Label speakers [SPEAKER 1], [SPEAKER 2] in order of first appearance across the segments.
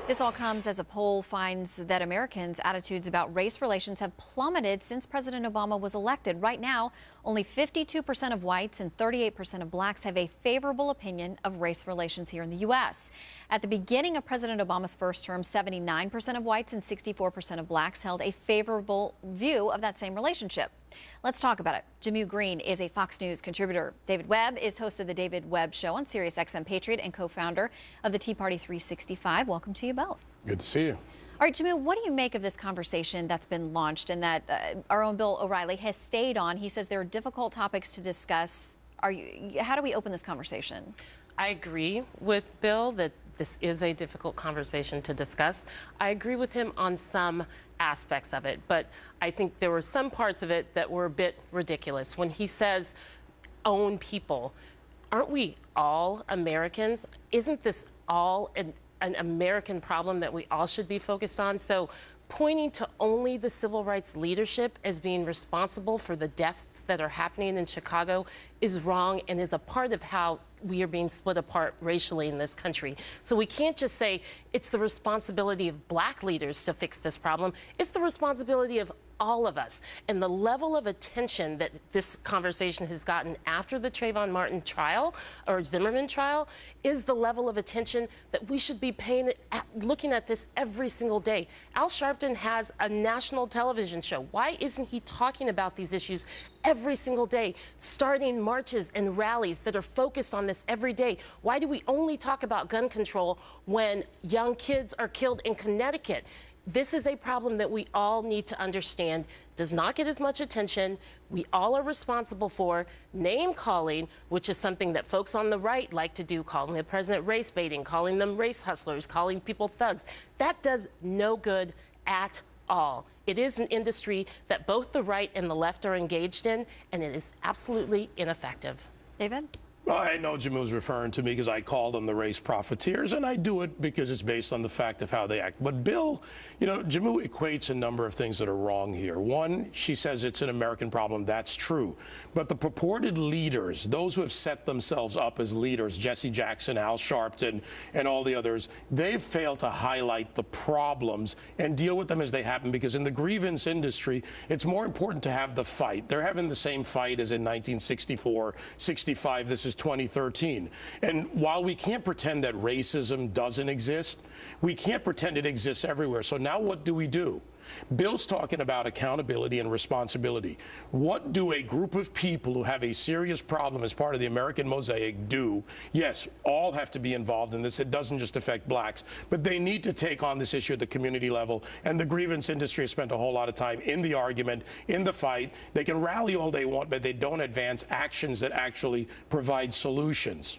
[SPEAKER 1] This all comes as a poll finds that Americans' attitudes about race relations have plummeted since President Obama was elected. Right now, only 52% of whites and 38% of blacks have a favorable opinion of race relations here in the U.S. At the beginning of President Obama's first term, 79% of whites and 64% of blacks held a favorable view of that same relationship. Let's talk about it. Jehmu Greene is a Fox News contributor. David Webb is host of the David Webb Show on SiriusXM Patriot and co-founder of the Tea Party 365. Welcome to you both.
[SPEAKER 2] Good to see you.
[SPEAKER 1] All right, Jehmu, what do you make of this conversation that's been launched and that our own Bill O'Reilly has stayed on? He says there are difficult topics to discuss. How do we open this conversation?
[SPEAKER 3] I agree with Bill that this is a difficult conversation to discuss. I agree with him on some aspects of it, but I think there were some parts of it that were a bit ridiculous. When he says own people, aren't we all Americans? Isn't this all an American problem that we all should be focused on? So pointing to only the civil rights leadership as being responsible for the deaths that are happening in Chicago is wrong and is a part of how we are being split apart racially in this country. So we can't just say it's the responsibility of black leaders to fix this problem. It's the responsibility of all of us. And the level of attention that this conversation has gotten after the Trayvon Martin trial or Zimmerman trial is the level of attention that we should be looking at this every single day. Al Sharpton has a national television show. Why isn't he talking about these issues every single day, starting marches and rallies that are focused on this every day? Why do we only talk about gun control when young kids are killed in Connecticut? This is a problem that we all need to understand does not get as much attention. We all are responsible for name calling, which is something that folks on the right like to do, calling the president race baiting, calling them race hustlers, calling people thugs. That does no good at all. It is an industry that both the right and the left are engaged in, and it is absolutely ineffective.
[SPEAKER 1] David?
[SPEAKER 2] Well, I know Jehmu's referring to me because I call them the race profiteers, and I do it because it's based on the fact of how they act. But Bill, you know, Jehmu equates a number of things that are wrong here. One, she says it's an American problem. That's true. But the purported leaders, those who have set themselves up as leaders, Jesse Jackson, Al Sharpton, and all the others, they've failed to highlight the problems and deal with them as they happen, because in the grievance industry, it's more important to have the fight. They're having the same fight as in 1964, 65. This is 2013. And while we can't pretend that racism doesn't exist, we can't pretend it exists everywhere. So now what do? Bill's talking about accountability and responsibility. What do a group of people who have a serious problem as part of the American mosaic do? Yes, all have to be involved in this. It doesn't just affect blacks, but they need to take on this issue at the community level. And the grievance industry has spent a whole lot of time in the argument, in the fight. They can rally all they want, but they don't advance actions that actually provide solutions.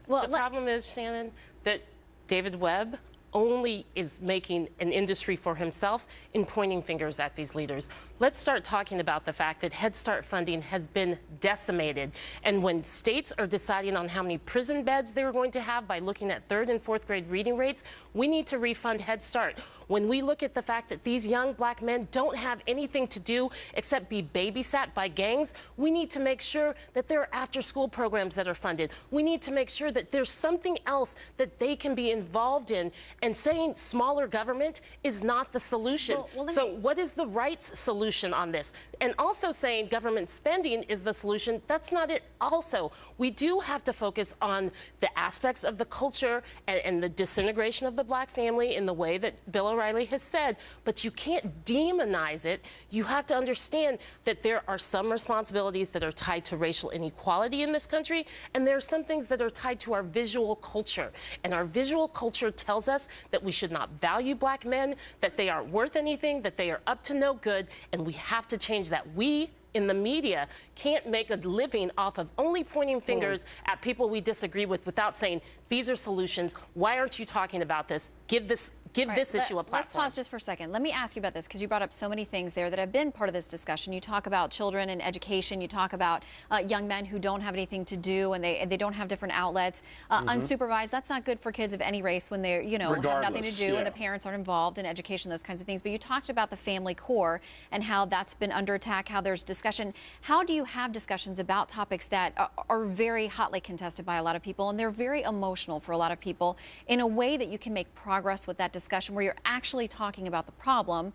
[SPEAKER 3] Well, the problem is, Shannon, that David Webb only is making an industry for himself in pointing fingers at these leaders. Let's start talking about the fact that Head Start funding has been decimated. And when states are deciding on how many prison beds they're going to have by looking at 3rd and 4th grade reading rates, we need to refund Head Start. When we look at the fact that these young black men don't have anything to do except be babysat by gangs, we need to make sure that there are after-school programs that are funded. We need to make sure that there's something else that they can be involved in. And saying smaller government is not the solution. So what is the right's solution on this? And also saying government spending is the solution, that's not it also. We do have to focus on the aspects of the culture and the disintegration of the black family in the way that Bill O'Reilly has said, but you can't demonize it. You have to understand that there are some responsibilities that are tied to racial inequality in this country, and there are some things that are tied to our visual culture. And our visual culture tells us that we should not value black men, that they aren't worth anything, that they are up to no good, and we have to change that. We in the media can't make a living off of only pointing fingers at people we disagree with without saying, these are solutions. Why aren't you talking about this? Give this issue a platform.
[SPEAKER 1] Let's pause just for a second. Let me ask you about this, because you brought up so many things there that have been part of this discussion. You talk about children and education. You talk about young men who don't have anything to do and they don't have different outlets. Unsupervised, that's not good for kids of any race when they're, you know, have nothing to do and the parents aren't involved in education, those kinds of things. But you talked about the family core and how that's been under attack, how there's discussion. How do you have discussions about topics that are very hotly contested by a lot of people, and they're very emotional for a lot of people, in a way that you can make progress with that discussion where you're actually talking about the problem?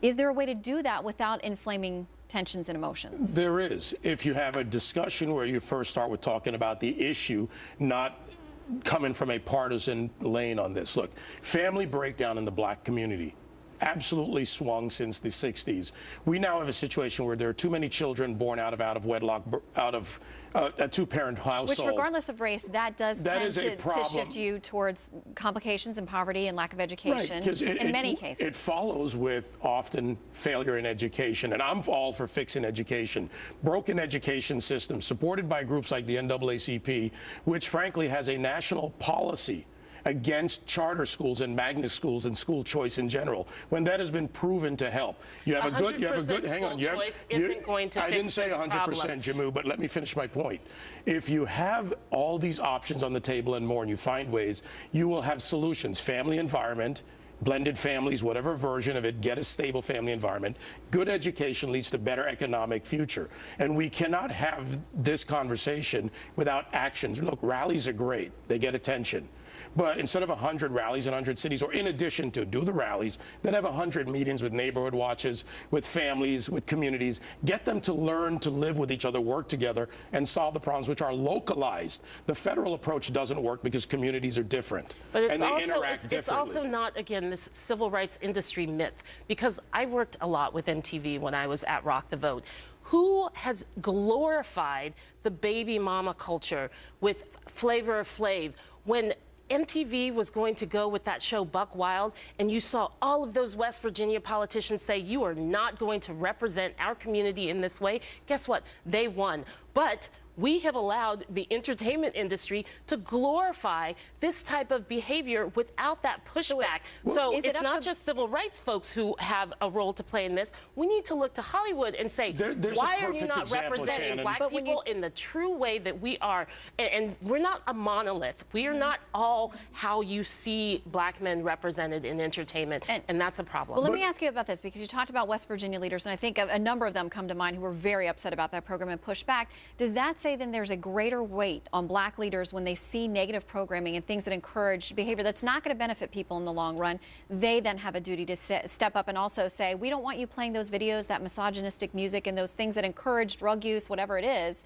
[SPEAKER 1] Is there a way to do that without inflaming tensions and emotions?
[SPEAKER 2] There is. If you have a discussion where you first start with talking about the issue, not coming from a partisan lane on this. Look, family breakdown in the black community absolutely swung since the 60s. We now have a situation where there are too many children born out of wedlock, out of a two-parent household.
[SPEAKER 1] Which, regardless of race, that does tend to shift you towards complications and poverty and lack of education,
[SPEAKER 2] right,
[SPEAKER 1] in many cases.
[SPEAKER 2] It follows with often failure in education, and I'm all for fixing education. Broken education system supported by groups like the NAACP, which frankly has a national policy against charter schools and magnet schools and school choice in general, when that has been proven to help. You have a good, hang on. I didn't say 100%, Jehmu, but let me finish my point. If you have all these options on the table and more, and you find ways, you will have solutions. Family environment, blended families, whatever version of it, get a stable family environment. Good education leads to better economic future. And we cannot have this conversation without actions. Look, rallies are great. They get attention. But instead of 100 rallies in 100 cities, or in addition to do the rallies, then have 100 meetings with neighborhood watches, with families, with communities. Get them to learn to live with each other, work together, and solve the problems which are localized. The federal approach doesn't work because communities are different.
[SPEAKER 3] But it's
[SPEAKER 2] and they
[SPEAKER 3] also,
[SPEAKER 2] interact differently.
[SPEAKER 3] It's also not, again, this civil rights industry myth. Because I worked a lot with MTV when I was at Rock the Vote. Who has glorified the baby mama culture with Flavor of Flav when MTV was going to go with that show Buck Wild, and you saw all of those West Virginia politicians say, you are not going to represent our community in this way? Guess what? They won. But we have allowed the entertainment industry to glorify this type of behavior without that pushback. So it's not just civil rights folks who have a role to play in this. We need to look to Hollywood and say, why are you not representing black people in the true way that we are? And we're not a monolith. We are not all how you see black men represented in entertainment, and that's a problem.
[SPEAKER 1] Well, let me ask you about this, because you talked about West Virginia leaders, and I think a number of them come to mind who were very upset about that program and pushed back. Does that say then there's a greater weight on black leaders when they see negative programming and things that encourage behavior that's not going to benefit people in the long run? They then have a duty to step up and also say, we don't want you playing those videos, that misogynistic music, and those things that encourage drug use, whatever it is.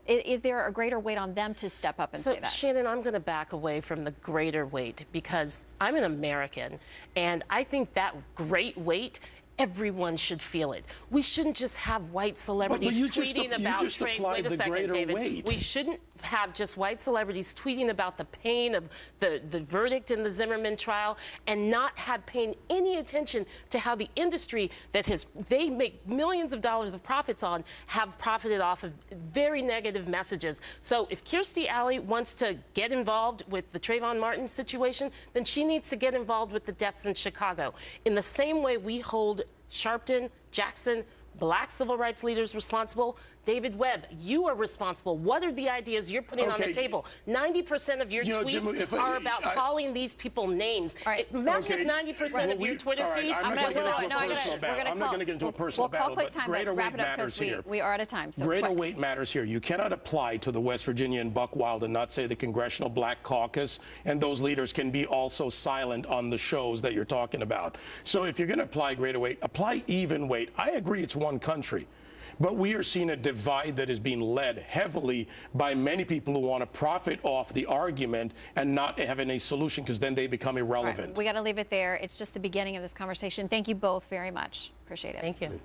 [SPEAKER 1] Is there a greater weight on them to step up and say that?
[SPEAKER 3] Shannon, I'm going to back away from the greater weight, because I'm an American, and I think that great weight, everyone should feel it. We shouldn't just have white celebrities tweeting about trade. Wait a second, David. We shouldn't have just white celebrities tweeting about the pain of the verdict in the Zimmerman trial, and not have paying any attention to how the industry that they make millions of dollars of profits on have profited off of very negative messages. So if Kirstie Alley wants to get involved with the Trayvon Martin situation, then she needs to get involved with the deaths in Chicago. In the same way we hold Sharpton, Jackson, black civil rights leaders responsible. David Webb, you are responsible. What are the ideas you're putting on the table? 90% of your tweets are about calling these people names. Imagine if 90% of your Twitter feed.
[SPEAKER 2] I'm not going to get into a personal battle, but greater weight matters here.
[SPEAKER 1] We are out of time. So
[SPEAKER 2] greater weight matters here. You cannot apply to the West Virginia and Buck Wild and not say the Congressional Black Caucus and those leaders can be also silent on the shows that you're talking about. So if you're going to apply greater weight, apply even weight. I agree it's one country. But we are seeing a divide that is being led heavily by many people who want to profit off the argument and not having a solution, because then they become irrelevant.
[SPEAKER 1] We got to leave it there. It's just the beginning of this conversation. Thank you both very much. Appreciate it.
[SPEAKER 3] Thank you.